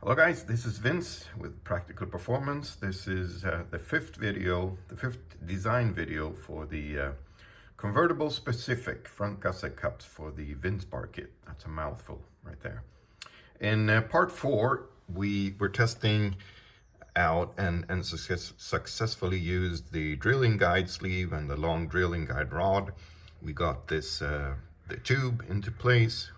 Hello guys, this is Vince with Practical Performance. This is the fifth design video for the convertible specific front gusset cups for the VinceBar kit. That's a mouthful right there. In part 4, we were testing out and successfully used the drilling guide sleeve and the long drilling guide rod. We got this the tube into place,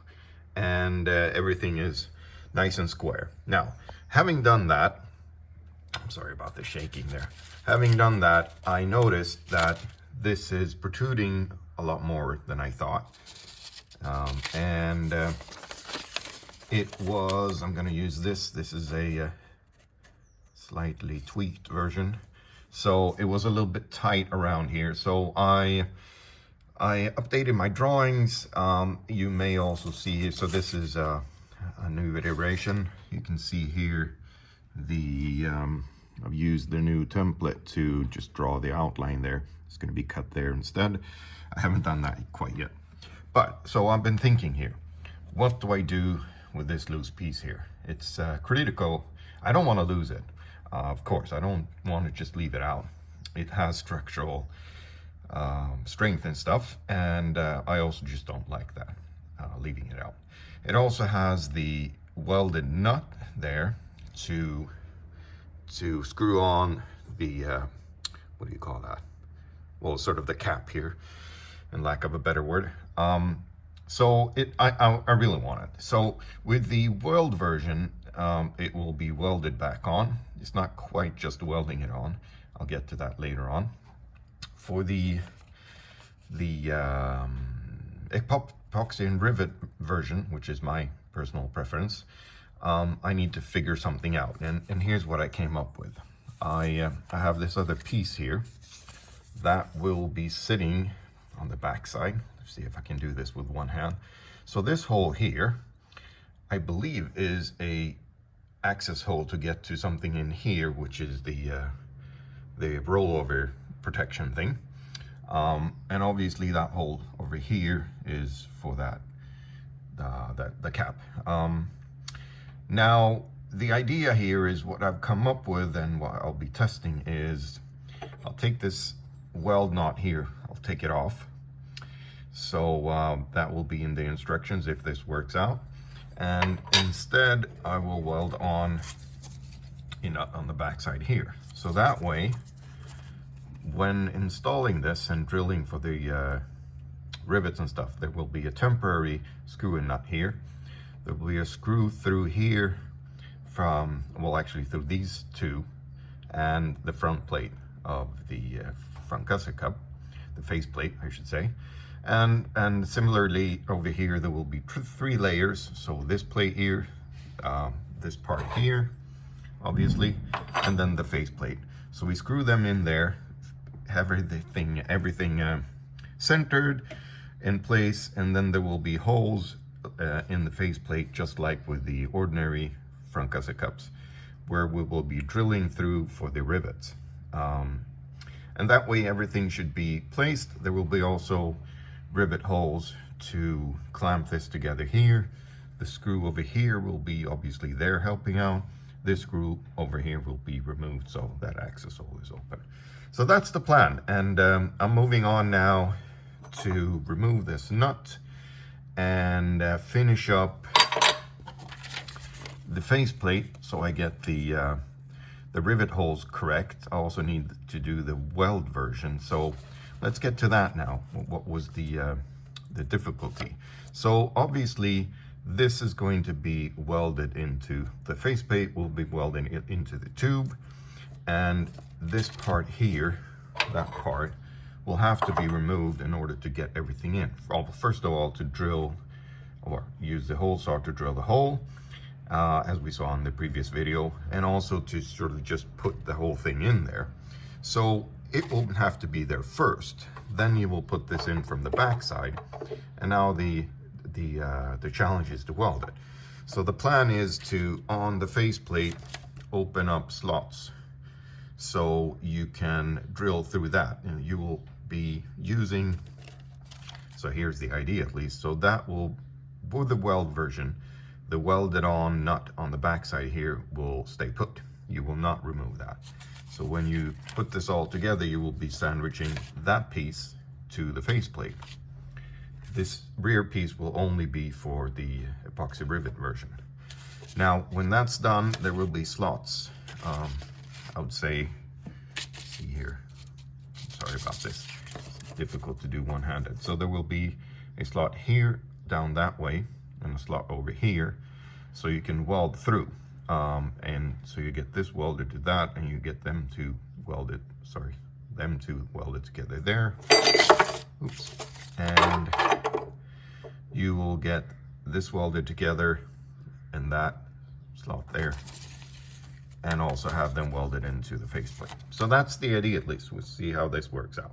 and everything is nice and square. Now, having done that, I'm sorry about the shaking there. Having done that, I noticed that this is protruding a lot more than I thought. It was, I'm gonna use this. This is a slightly tweaked version. So it was a little bit tight around here. So I updated my drawings. You may also see here, so this is a new iteration. You can see here I've used the new template to just draw the outline there. It's going to be cut there instead. I haven't done that quite yet. But so I've been thinking here, what do I do with this loose piece here? It's critical. I don't want to lose it. Of course, I don't want to just leave it out. It has structural strength and stuff, and I also just don't like that, leaving it out. It also has the welded nut there to screw on the what do you call that? Well, sort of the cap here, in lack of a better word. So I really want it. So with the weld version, it will be welded back on. It's not quite just welding it on. I'll get to that later on. For the epoxy and rivet version, which is my personal preference, I need to figure something out, and here's what I came up with. I have this other piece here that will be sitting on the back side. Let's see if I can do this with one hand. So this hole here, I believe, is a access hole to get to something in here, which is the rollover protection thing. And obviously that hole over here is for the cap. Now the idea here is, what I've come up with and what I'll be testing is, I'll take this weld knot here, I'll take it off. So that will be in the instructions if this works out. And instead I will weld on a nut on the back side here. So that way, when installing this and drilling for the rivets and stuff, there will be a temporary screw and nut here. There will be a screw through here from, well, actually through these two, and the front plate of the front gusset cup, the face plate, I should say. And similarly over here, there will be 3 layers. So this plate here, this part here, obviously, and then the face plate. So we screw them in there, have everything centered in place, and then there will be holes in the face plate, just like with the ordinary front gusset cups, where we will be drilling through for the rivets. And that way everything should be placed. There will be also rivet holes to clamp this together here. The screw over here will be obviously there helping out. This screw over here will be removed, so that access hole is open. So that's the plan, and I'm moving on now to remove this nut and finish up the face plate, so I get the rivet holes correct. I also need to do the weld version, so let's get to that now. What was the difficulty? So obviously this is going to be welded into the face plate. We'll be welding it into the tube, and this part here, that part, will have to be removed in order to get everything in. First of all, to drill, or use the hole saw to drill the hole, as we saw in the previous video, and also to sort of just put the whole thing in there. So it will have to be there first. Then you will put this in from the back side, and now the challenge is to weld it. So the plan is to, on the face plate, open up slots so you can drill through that, and you will be using, so here's the idea at least, so that will, with the weld version, the welded on nut on the back side here will stay put. You will not remove that. So when you put this all together, you will be sandwiching that piece to the faceplate. This rear piece will only be for the epoxy rivet version. Now, when that's done, there will be slots. I would say, see here, sorry about this, it's difficult to do one-handed. So there will be a slot here, down that way, and a slot over here, so you can weld through. And so you get this welded to that, and you get them to weld it, them to weld it together there. Oops. And you will get this welded together and that slot there, and also have them welded into the faceplate. So that's the idea, at least. We'll see how this works out.